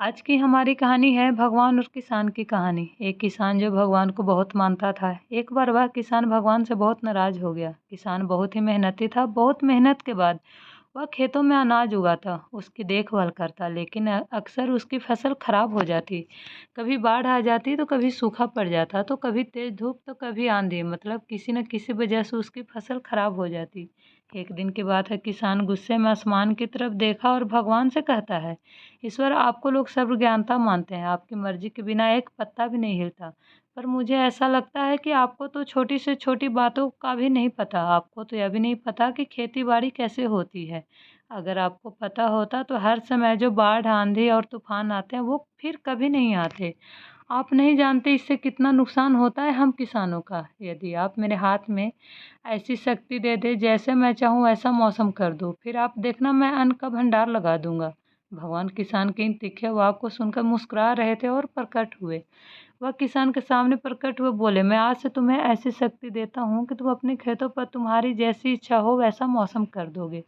आज की हमारी कहानी है भगवान और किसान की कहानी। एक किसान जो भगवान को बहुत मानता था। एक बार वह किसान भगवान से बहुत नाराज हो गया। किसान बहुत ही मेहनती था। बहुत मेहनत के बाद वह खेतों में अनाज उगाता, उसकी देखभाल करता, लेकिन अक्सर उसकी फसल खराब हो जाती। कभी बाढ़ आ जाती तो कभी सूखा पड़ जाता, तो कभी तेज धूप तो कभी आंधी। मतलब किसी न किसी वजह से उसकी फसल खराब हो जाती। एक दिन की बात है, किसान गुस्से में आसमान की तरफ देखा और भगवान से कहता है, ईश्वर, आपको लोग सर्वज्ञानता मानते हैं, आपकी मर्जी के बिना एक पत्ता भी नहीं हिलता, पर मुझे ऐसा लगता है कि आपको तो छोटी से छोटी बातों का भी नहीं पता। आपको तो यह भी नहीं पता कि खेती बाड़ी कैसे होती है। अगर आपको पता होता तो हर समय जो बाढ़, आंधी और तूफान आते हैं वो फिर कभी नहीं आते। आप नहीं जानते इससे कितना नुकसान होता है हम किसानों का। यदि आप मेरे हाथ में ऐसी शक्ति दे दे, जैसे मैं चाहूँ वैसा मौसम कर दो, फिर आप देखना मैं अन्न का भंडार लगा दूंगा। भगवान किसान की इन तीखे वाक को सुनकर मुस्कुरा रहे थे और प्रकट हुए। वह किसान के सामने प्रकट हुए, बोले, मैं आज से तुम्हें ऐसी शक्ति देता हूँ कि तुम अपने खेतों पर तुम्हारी जैसी इच्छा हो वैसा मौसम कर दोगे।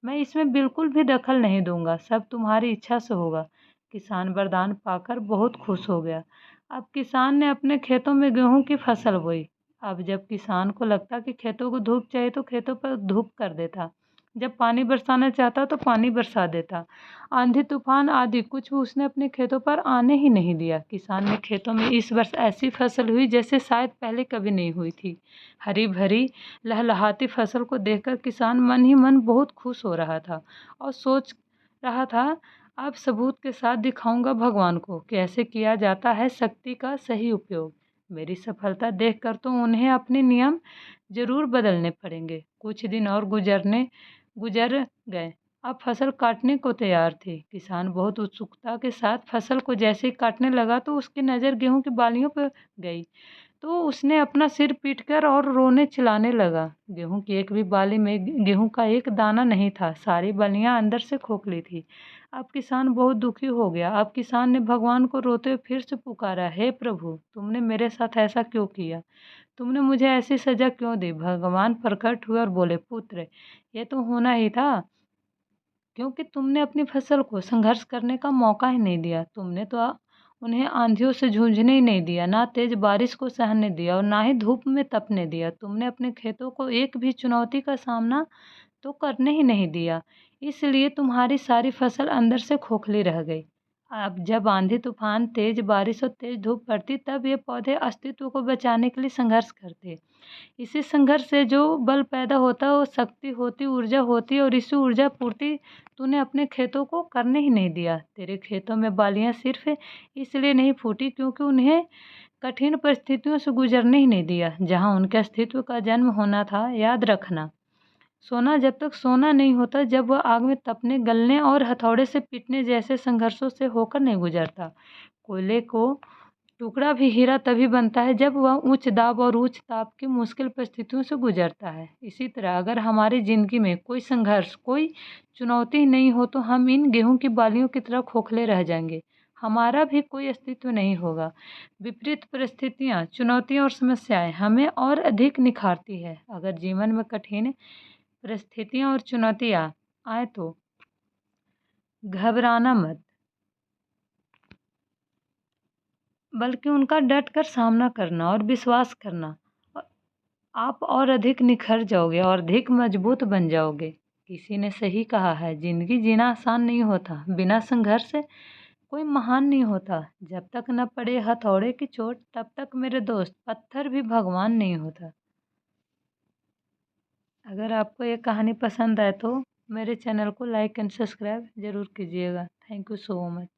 मैं इसमें बिल्कुल भी दखल नहीं दूंगा, सब तुम्हारी इच्छा से होगा। किसान वरदान पाकर बहुत खुश हो गया। अब किसान ने अपने खेतों में गेहूं की फसल बोई। अब जब किसान को लगता कि खेतों को धूप चाहिए तो खेतों पर धूप कर देता, जब पानी बरसाना चाहता तो पानी बरसा देता। आंधी तूफान आदि कुछ भी उसने अपने खेतों पर आने ही नहीं दिया। किसान ने खेतों में इस वर्ष ऐसी फसल हुई जैसे शायद पहले कभी नहीं हुई थी। हरी भरी लहलहाती फसल को देखकर किसान मन ही मन बहुत खुश हो रहा था और सोच रहा था, अब सबूत के साथ दिखाऊंगा भगवान को कि ऐसे किया जाता है शक्ति का सही उपयोग। मेरी सफलता देखकर तो उन्हें अपने नियम जरूर बदलने पड़ेंगे। कुछ दिन और गुजर गए। अब फसल काटने को तैयार थी। किसान बहुत उत्सुकता के साथ फसल को जैसे ही काटने लगा तो उसकी नज़र गेहूं की बालियों पर गई। तो उसने अपना सिर पीटकर और रोने चिल्लाने लगा। गेहूं की एक भी बाली में गेहूं का एक दाना नहीं था। सारी बलियां अंदर से खोखली थी। अब किसान बहुत दुखी हो गया। अब किसान ने भगवान को रोते हुए फिर से पुकारा, हे प्रभु, तुमने मेरे साथ ऐसा क्यों किया? तुमने मुझे ऐसी सजा क्यों दी? भगवान प्रकट हुए और बोले, पुत्र, ये तो होना ही था, क्योंकि तुमने अपनी फसल को संघर्ष करने का मौका ही नहीं दिया। तुमने तो उन्हें आंधियों से जूझने ही नहीं दिया, ना तेज बारिश को सहने दिया और ना ही धूप में तपने दिया। तुमने अपने खेतों को एक भी चुनौती का सामना तो करने ही नहीं दिया। इसलिए तुम्हारी सारी फसल अंदर से खोखली रह गई। अब जब आंधी तूफान, तेज बारिश और तेज धूप पड़ती, तब ये पौधे अस्तित्व को बचाने के लिए संघर्ष करते। इसी संघर्ष से जो बल पैदा होता है वो शक्ति होती, ऊर्जा होती है, और इसी ऊर्जा पूर्ति तूने अपने खेतों को करने ही नहीं दिया। तेरे खेतों में बालियां सिर्फ इसलिए नहीं फूटी क्योंकि उन्हें कठिन परिस्थितियों से गुजरने ही नहीं दिया जहां उनके अस्तित्व का जन्म होना था। याद रखना, सोना जब तक सोना नहीं होता, जब वह आग में तपने, गलने और हथौड़े से पीटने जैसे संघर्षों से होकर नहीं गुजरता। कोयले को टुकड़ा भी हीरा तभी बनता है जब वह उच्च दाब और उच्च ताप की मुश्किल परिस्थितियों से गुजरता है। इसी तरह अगर हमारी जिंदगी में कोई संघर्ष, कोई चुनौती ही नहीं हो तो हम इन गेहूं की बालियों की तरह खोखले रह जाएंगे। हमारा भी कोई अस्तित्व नहीं होगा। विपरीत परिस्थितियां, चुनौतियां और समस्याएं हमें और अधिक निखारती है। अगर जीवन में कठिन परिस्थितियां और चुनौतियां आए तो घबराना मत, बल्कि उनका डट कर सामना करना और विश्वास करना। और आप और अधिक निखर जाओगे और अधिक मजबूत बन जाओगे। किसी ने सही कहा है, जिंदगी जीना आसान नहीं होता, बिना संघर्ष से कोई महान नहीं होता। जब तक न पड़े हथौड़े की चोट, तब तक मेरे दोस्त, पत्थर भी भगवान नहीं होता। अगर आपको ये कहानी पसंद आए तो मेरे चैनल को लाइक एंड सब्सक्राइब ज़रूर कीजिएगा। Thank you so much.